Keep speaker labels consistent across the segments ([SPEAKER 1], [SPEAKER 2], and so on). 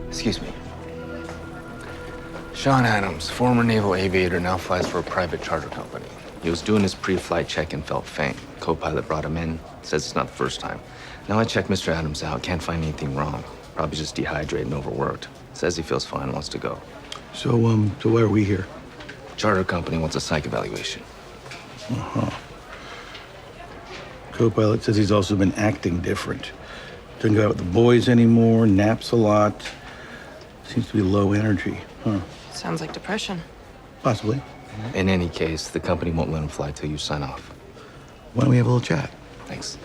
[SPEAKER 1] Excuse me. Sean Adams, former naval aviator, now flies for a private charter company. He was doing his pre-flight check and felt faint. Co-pilot brought him in. Says it's not the first time. Now I checked Mr. Adams out. Can't find anything wrong. Probably just dehydrated and overworked. Says he feels fine, wants to go.
[SPEAKER 2] So why are we here?
[SPEAKER 1] Charter company wants a psych evaluation.
[SPEAKER 2] Uh-huh. Co-pilot says he's also been acting different. Doesn't go out with the boys anymore, naps a lot. Seems to be low energy, huh?
[SPEAKER 3] Sounds like depression.
[SPEAKER 2] Possibly.
[SPEAKER 1] In any case, the company won't let him fly till you sign off.
[SPEAKER 2] Why don't we have a little chat?
[SPEAKER 1] Thanks.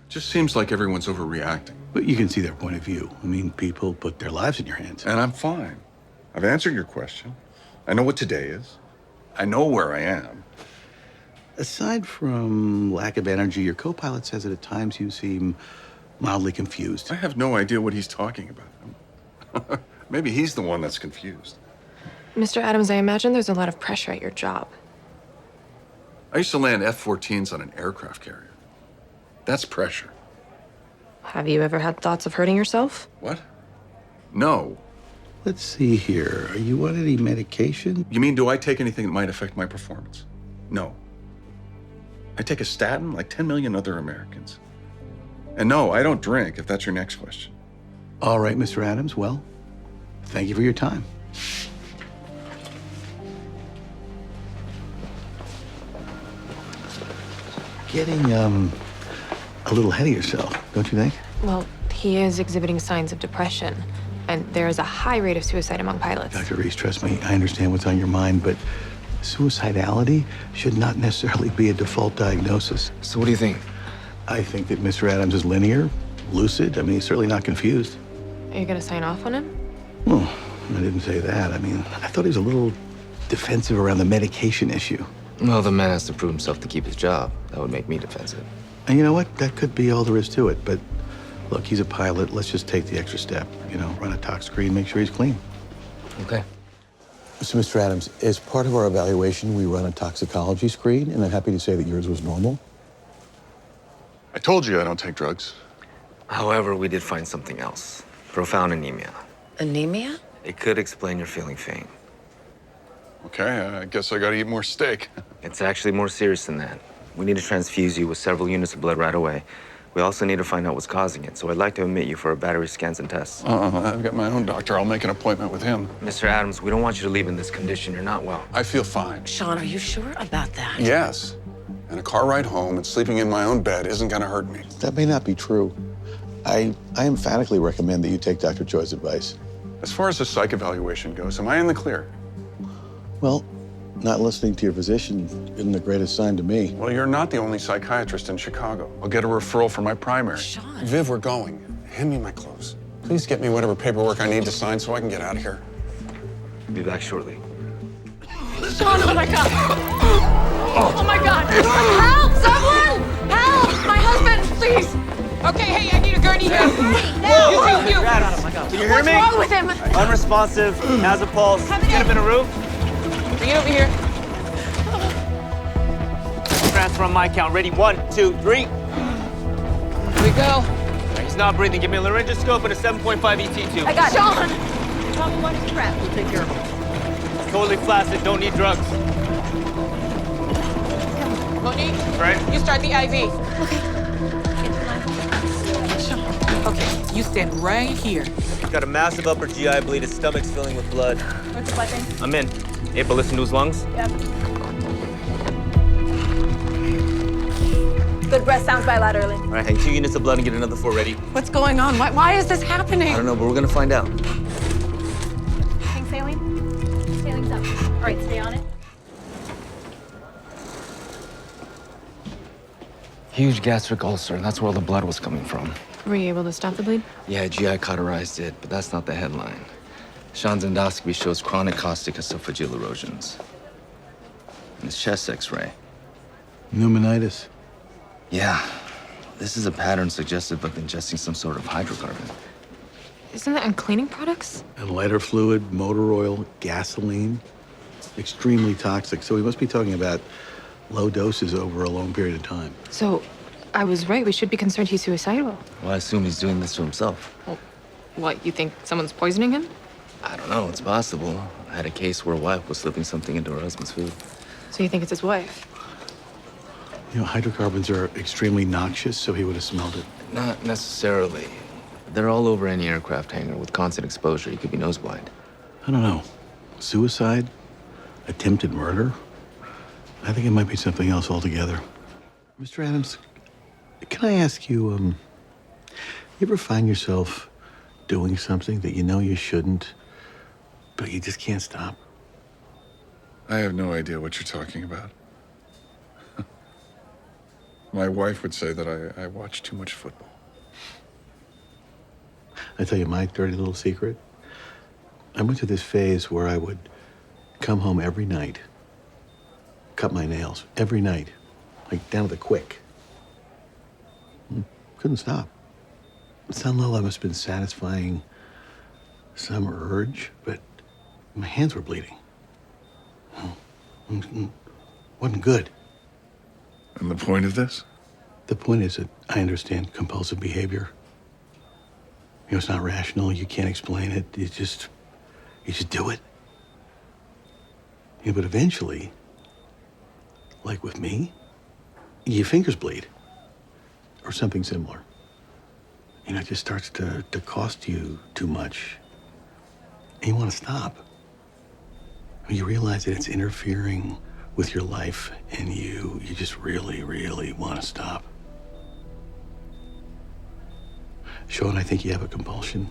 [SPEAKER 4] Just seems like everyone's overreacting.
[SPEAKER 2] But you can see their point of view. I mean, people put their lives in your hands.
[SPEAKER 4] And I'm fine. I've answered your question. I know what today is. I know where I am.
[SPEAKER 2] Aside from lack of energy, your co-pilot says that at times you seem mildly confused.
[SPEAKER 4] I have no idea what he's talking about. Maybe he's the one that's confused.
[SPEAKER 3] Mr. Adams, I imagine there's a lot of pressure at your job.
[SPEAKER 4] I used to land F-14s on an aircraft carrier. That's pressure.
[SPEAKER 3] Have you ever had thoughts of hurting yourself?
[SPEAKER 4] What? No.
[SPEAKER 2] Let's see here. Are you on any medication?
[SPEAKER 4] You mean, do I take anything that might affect my performance? No. I take a statin like 10 million other Americans. And no, I don't drink, if that's your next question.
[SPEAKER 2] All right, Mr. Adams. Well, thank you for your time. Getting, a little ahead of yourself, don't you think?
[SPEAKER 3] Well, he is exhibiting signs of depression, and there is a high rate of suicide among pilots.
[SPEAKER 2] Dr. Reese, trust me, I understand what's on your mind, but suicidality should not necessarily be a default diagnosis.
[SPEAKER 1] So what do you think?
[SPEAKER 2] I think that Mr. Adams is linear, lucid. I mean, he's certainly not confused.
[SPEAKER 3] Are you gonna sign off on him?
[SPEAKER 2] Well, I didn't say that. I mean, I thought he was a little defensive around the medication issue.
[SPEAKER 1] Well, the man has to prove himself to keep his job. That would make me defensive.
[SPEAKER 2] And you know what? That could be all there is to it. But look, he's a pilot. Let's just take the extra step. You know, run a tox screen, make sure he's clean.
[SPEAKER 1] Okay.
[SPEAKER 5] So, Mr. Adams, as part of our evaluation, we run a toxicology screen, and I'm happy to say that yours was normal.
[SPEAKER 4] I told you I don't take drugs.
[SPEAKER 1] However, we did find something else. Profound anemia.
[SPEAKER 6] Anemia?
[SPEAKER 1] It could explain your feeling faint.
[SPEAKER 4] Okay, I guess I gotta eat more steak.
[SPEAKER 1] It's actually more serious than that. We need to transfuse you with several units of blood right away. We also need to find out what's causing it, so I'd like to admit you for a battery scans and tests.
[SPEAKER 4] I've got my own doctor. I'll make an appointment with him.
[SPEAKER 1] Mr. Adams, we don't want you to leave in this condition. You're not well.
[SPEAKER 4] I feel fine.
[SPEAKER 6] Sean, are you sure about that?
[SPEAKER 4] Yes. And a car ride home and sleeping in my own bed isn't gonna hurt me.
[SPEAKER 5] That may not be true. I emphatically recommend that you take Dr. Choi's advice.
[SPEAKER 4] As far as the psych evaluation goes, am I in the clear?
[SPEAKER 5] Well, not listening to your physician isn't the greatest sign to me.
[SPEAKER 4] Well, you're not the only psychiatrist in Chicago. I'll get a referral from my primary.
[SPEAKER 6] Sean.
[SPEAKER 4] Viv, we're going. Hand me my clothes. Please get me whatever paperwork I need to sign so I can get out of here.
[SPEAKER 1] Be back shortly.
[SPEAKER 6] Sean, oh my God! Oh my God! Help! Someone! Help! My husband, please!
[SPEAKER 7] Okay, hey, I need a gurney here.
[SPEAKER 6] No!
[SPEAKER 7] You.
[SPEAKER 8] Can you hear
[SPEAKER 6] What's
[SPEAKER 8] me?
[SPEAKER 6] wrong with him?
[SPEAKER 8] Unresponsive, has a pulse.
[SPEAKER 7] Have it
[SPEAKER 8] Get him
[SPEAKER 7] in.
[SPEAKER 8] in a room.
[SPEAKER 7] Bring it over here.
[SPEAKER 8] Transfer on my count. Ready? 1, 2, 3.
[SPEAKER 7] Here we go.
[SPEAKER 8] He's not breathing. Give me a laryngoscope and a 7.5 ET2.
[SPEAKER 6] I got Sean! Tell me when he's prepped. We'll take care of him.
[SPEAKER 8] Totally flaccid. Don't need drugs.
[SPEAKER 7] Monique,
[SPEAKER 8] Right?
[SPEAKER 7] you start the IV. Okay, you stand right here.
[SPEAKER 8] He's got a massive upper GI bleed. His stomach's filling with blood.
[SPEAKER 6] Where's the blood thing?
[SPEAKER 8] I'm in. Able to listen to his lungs?
[SPEAKER 6] Yep. Good breath sounds bilaterally.
[SPEAKER 8] All right, hang 2 units of blood and get another 4 ready.
[SPEAKER 7] What's going on? Why is this happening?
[SPEAKER 1] I don't know, but we're gonna find out.
[SPEAKER 6] Hang saline? Saling's up. All right, stay on it.
[SPEAKER 1] Huge gastric ulcer. That's where all the blood was coming from.
[SPEAKER 3] Were you able to stop the bleed?
[SPEAKER 1] Yeah, GI cauterized it, but that's not the headline. Sean's endoscopy shows chronic caustic esophageal erosions. And his chest x-ray.
[SPEAKER 2] Pneumonitis.
[SPEAKER 1] Yeah, this is a pattern suggestive of ingesting some sort of hydrocarbon.
[SPEAKER 3] Isn't that in cleaning products?
[SPEAKER 2] And lighter fluid, motor oil, gasoline. Extremely toxic. So we must be talking about low doses over a long period of time.
[SPEAKER 3] So, I was right. We should be concerned he's suicidal.
[SPEAKER 1] Well, I assume he's doing this to himself.
[SPEAKER 3] What, you think someone's poisoning him?
[SPEAKER 1] I don't know, it's possible. I had a case where a wife was slipping something into her husband's food.
[SPEAKER 3] So you think it's his wife?
[SPEAKER 2] You know, hydrocarbons are extremely noxious, so he would have smelled it.
[SPEAKER 1] Not necessarily. They're all over any aircraft hangar. With constant exposure, you could be noseblind.
[SPEAKER 2] I don't know. Suicide? Attempted murder? I think it might be something else altogether. Mr. Adams, can I ask you, you ever find yourself doing something that you know you shouldn't, but you just can't stop?
[SPEAKER 4] I have no idea what you're talking about. My wife would say that I watch too much football.
[SPEAKER 2] I tell you my dirty little secret. I went through this phase where I would come home every night, cut my nails every night, like down to the quick. Couldn't stop. At some level, I must have been satisfying some urge, but my hands were bleeding. Wasn't good.
[SPEAKER 4] And the point of this?
[SPEAKER 2] The point is that I understand compulsive behavior. You know, it's not rational. You can't explain it. You just do it. Yeah, but eventually, like with me, your fingers bleed or something similar. You know, it just starts to cost you too much. And you want to stop. When you realize that it's interfering with your life and you just really, really want to stop. Sean, I think you have a compulsion.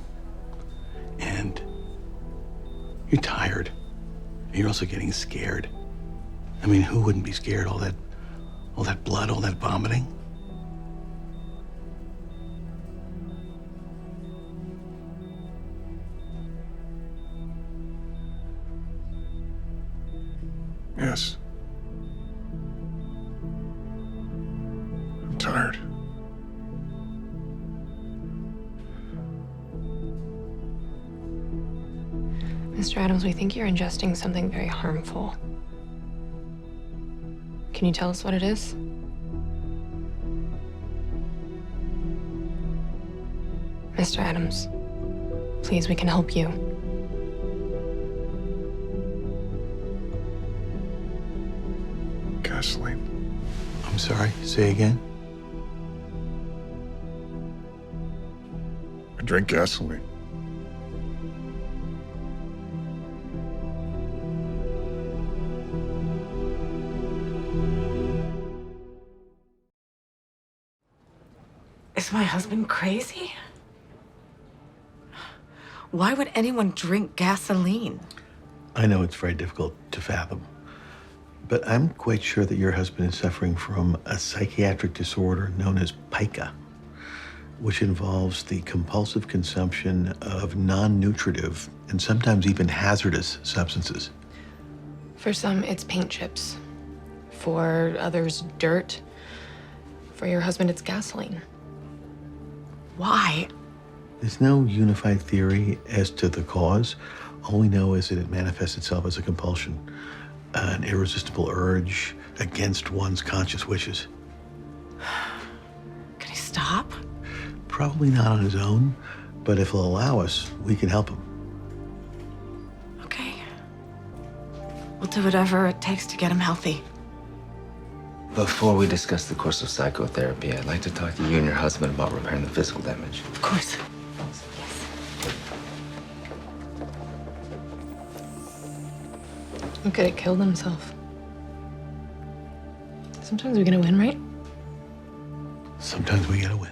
[SPEAKER 2] And you're tired. And you're also getting scared. I mean, who wouldn't be scared? All that blood, all that vomiting?
[SPEAKER 4] Yes. I'm tired.
[SPEAKER 3] Mr. Adams, we think you're ingesting something very harmful. Can you tell us what it is? Mr. Adams, please, we can help you.
[SPEAKER 4] Gasoline.
[SPEAKER 2] I'm sorry, say again?
[SPEAKER 4] I drink gasoline.
[SPEAKER 7] Is my husband crazy? Why would anyone drink gasoline?
[SPEAKER 2] I know it's very difficult to fathom, but I'm quite sure that your husband is suffering from a psychiatric disorder known as Pica, which involves the compulsive consumption of non-nutritive and sometimes even hazardous substances.
[SPEAKER 3] For some, it's paint chips. For others, dirt. For your husband, it's gasoline.
[SPEAKER 7] Why?
[SPEAKER 2] There's no unified theory as to the cause. All we know is that it manifests itself as a compulsion, an irresistible urge against one's conscious wishes.
[SPEAKER 7] Can he stop?
[SPEAKER 2] Probably not on his own, but if he'll allow us, we can help him.
[SPEAKER 7] Okay. We'll do whatever it takes to get him healthy.
[SPEAKER 1] Before we discuss the course of psychotherapy, I'd like to talk to you and your husband about repairing the physical damage.
[SPEAKER 7] Of course.
[SPEAKER 3] He could have killed himself. Sometimes we get a win, right?
[SPEAKER 2] Sometimes we get a win.